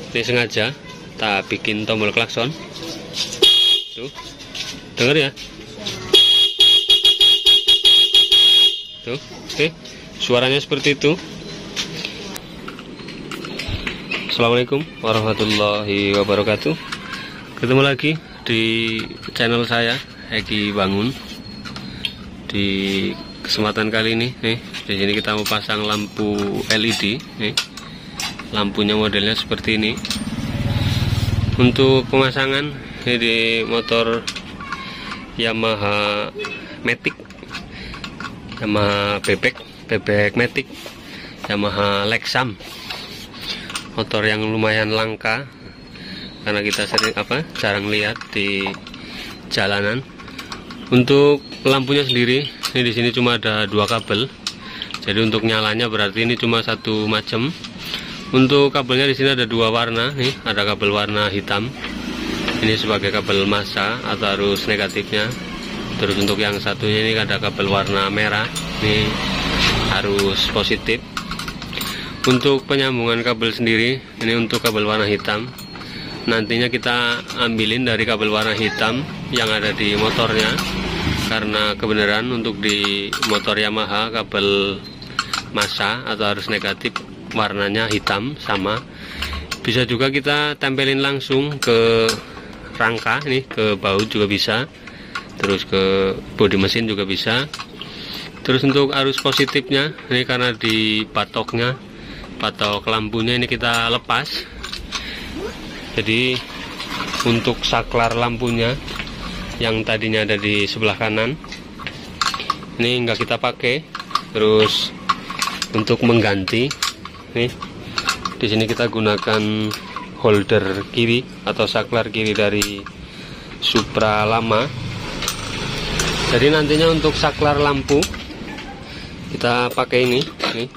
Ini sengaja tak bikin tombol klakson. Tuh, denger ya. Tuh, oke, suaranya seperti itu. Assalamualaikum warahmatullahi wabarakatuh. Ketemu lagi di channel saya, Eki Bangun. Di kesempatan kali ini, nih, di sini kita mau pasang lampu LED. Nih, lampunya modelnya seperti ini. Untuk pemasangan ini di motor Yamaha Matic, Yamaha bebek Matic, Yamaha Lexam, motor yang lumayan langka karena kita jarang lihat di jalanan. Untuk lampunya sendiri, ini di sini cuma ada 2 kabel. Jadi untuk nyalanya berarti ini cuma satu macam. Untuk kabelnya di sini ada 2 warna, nih ada kabel warna hitam. Ini sebagai kabel massa atau arus negatifnya. Terus untuk yang satunya ini ada kabel warna merah, ini arus positif. Untuk penyambungan kabel sendiri, ini untuk kabel warna hitam. Nantinya kita ambilin dari kabel warna hitam yang ada di motornya, karena kebenaran untuk di motor Yamaha kabel massa atau arus negatif warnanya hitam sama. Bisa juga kita tempelin langsung ke rangka, ini ke baut juga bisa, terus ke bodi mesin juga bisa. Terus untuk arus positifnya, ini karena di patok lampunya ini kita lepas. Jadi untuk saklar lampunya yang tadinya ada di sebelah kanan ini enggak kita pakai. Terus untuk mengganti, nih di sini kita gunakan holder kiri atau saklar kiri dari Supra lama. Jadi nantinya untuk saklar lampu kita pakai ini, nih.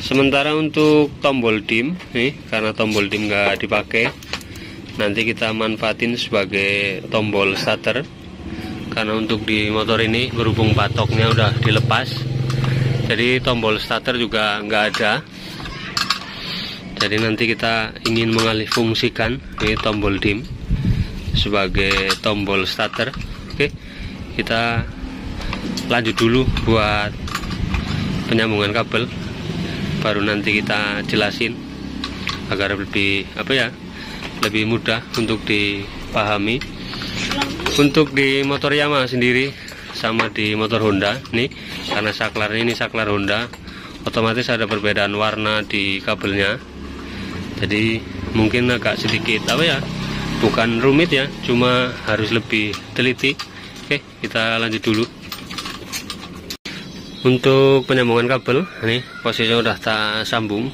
Sementara untuk tombol dim, nih karena tombol dim nggak dipakai, nanti kita manfaatin sebagai tombol starter. Karena untuk di motor ini berhubung patoknya udah dilepas, jadi tombol starter juga nggak ada. Jadi nanti kita ingin mengalih fungsikan ini tombol dim sebagai tombol starter. Oke, kita lanjut dulu buat penyambungan kabel, baru nanti kita jelasin agar lebih lebih mudah untuk dipahami. Untuk di motor Yamaha sendiri sama di motor Honda nih, karena saklarnya ini saklar Honda, otomatis ada perbedaan warna di kabelnya. Jadi mungkin agak sedikit bukan rumit ya, cuma harus lebih teliti. Oke, kita lanjut dulu. Untuk penyambungan kabel, ini posisinya udah tak sambung.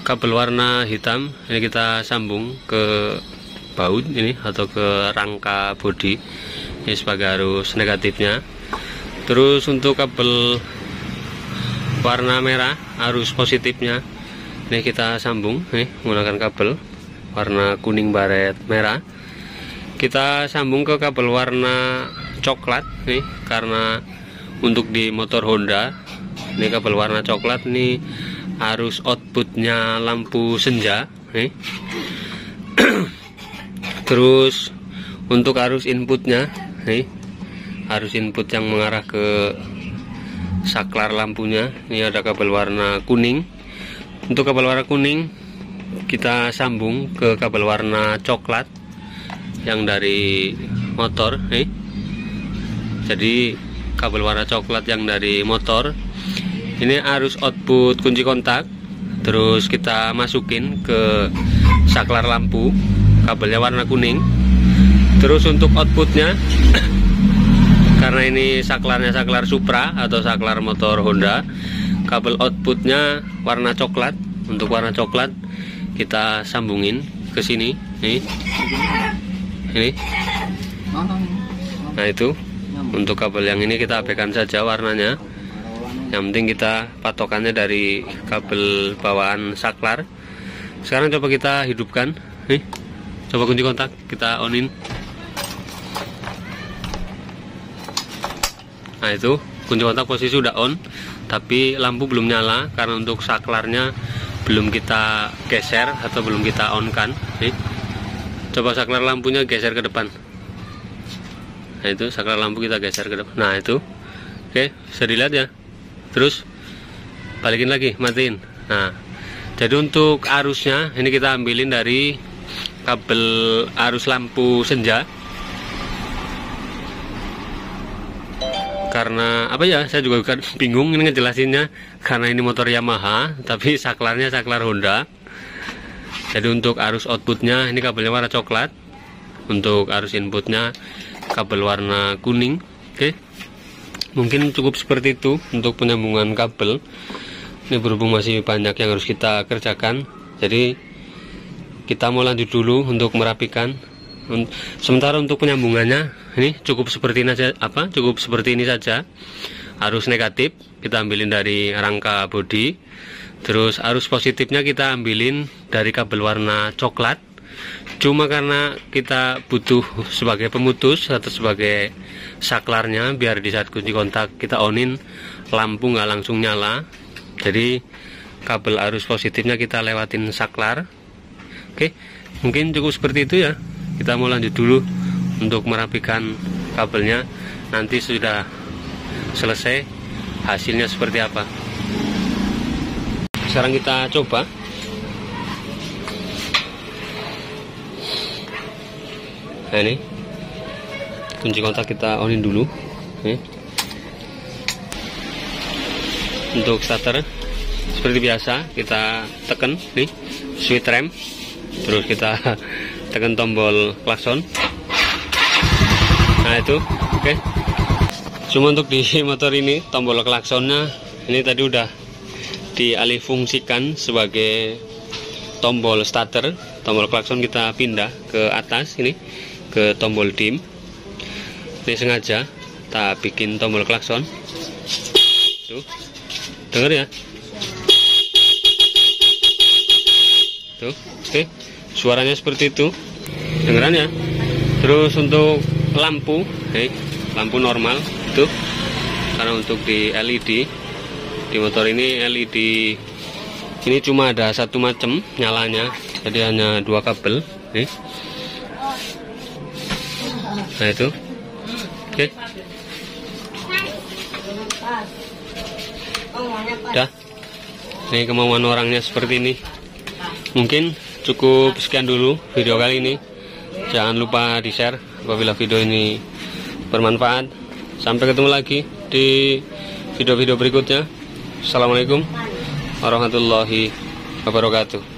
Kabel warna hitam ini kita sambung ke baut ini atau ke rangka bodi ini sebagai arus negatifnya. Terus untuk kabel warna merah arus positifnya ini kita sambung nih menggunakan kabel warna kuning baret merah. Kita sambung ke kabel warna coklat nih, karena untuk di motor Honda ini kabel warna coklat nih arus outputnya lampu senja nih. Terus untuk arus inputnya nih, arus input yang mengarah ke saklar lampunya ini ada kabel warna kuning. Untuk kabel warna kuning kita sambung ke kabel warna coklat yang dari motor nih. Jadi kabel warna coklat yang dari motor ini arus output kunci kontak, terus kita masukin ke saklar lampu, kabelnya warna kuning. Terus untuk outputnya karena ini saklarnya saklar Supra atau saklar motor Honda, kabel outputnya warna coklat. Untuk warna coklat kita sambungin ke sini nih. Ini. Nah itu untuk kabel yang ini kita abaikan saja warnanya. Yang penting kita patokannya dari kabel bawaan saklar. Sekarang coba kita hidupkan nih. Coba kunci kontak kita onin. Nah itu kunci kontak posisi sudah on, tapi lampu belum nyala karena untuk saklarnya belum kita geser atau belum kita on kan. Nih, coba saklar lampunya geser ke depan. Nah itu saklar lampu kita geser ke depan. Nah itu, oke, bisa dilihat ya. Terus balikin lagi, matiin. Nah, jadi untuk arusnya ini kita ambilin dari kabel arus lampu senja. Karena apa ya, saya juga bingung ini ngejelasinnya, karena ini motor Yamaha tapi saklarnya saklar Honda. Jadi untuk arus outputnya ini kabelnya warna coklat, untuk arus inputnya kabel warna kuning. Oke, mungkin cukup seperti itu untuk penyambungan kabel. Ini berhubung masih banyak yang harus kita kerjakan, jadi kita mau lanjut dulu untuk merapikan. Sementara untuk penyambungannya ini cukup seperti ini saja, cukup seperti ini saja. Arus negatif kita ambilin dari rangka bodi, terus arus positifnya kita ambilin dari kabel warna coklat. Cuma karena kita butuh sebagai pemutus atau sebagai saklarnya, biar di saat kunci kontak kita onin lampu nggak langsung nyala, jadi kabel arus positifnya kita lewatin saklar. Oke, mungkin cukup seperti itu ya. Kita mau lanjut dulu untuk merapikan kabelnya. Nanti sudah selesai hasilnya seperti apa. Sekarang kita coba. Nah ini kunci kontak kita onin dulu. Untuk starter seperti biasa kita tekan nih switch rem, terus kita tekan tombol klakson. Nah itu oke. Cuma untuk di motor ini tombol klaksonnya ini tadi udah dialih fungsikan sebagai tombol starter. Tombol klakson kita pindah ke atas ini, ke tombol dim. Ini sengaja kita bikin tombol klakson. Tuh, denger ya. Tuh, oke. Suaranya seperti itu, dengeran ya. Terus untuk lampu, lampu normal itu, karena untuk di LED di motor ini LED ini cuma ada satu macam nyalanya, jadi hanya dua kabel. Nah itu, oke. Dah, ini kemauan orangnya seperti ini. Mungkin cukup sekian dulu video kali ini. Jangan lupa di share apabila video ini bermanfaat. Sampai ketemu lagi di video-video berikutnya. Assalamualaikum warahmatullahi wabarakatuh.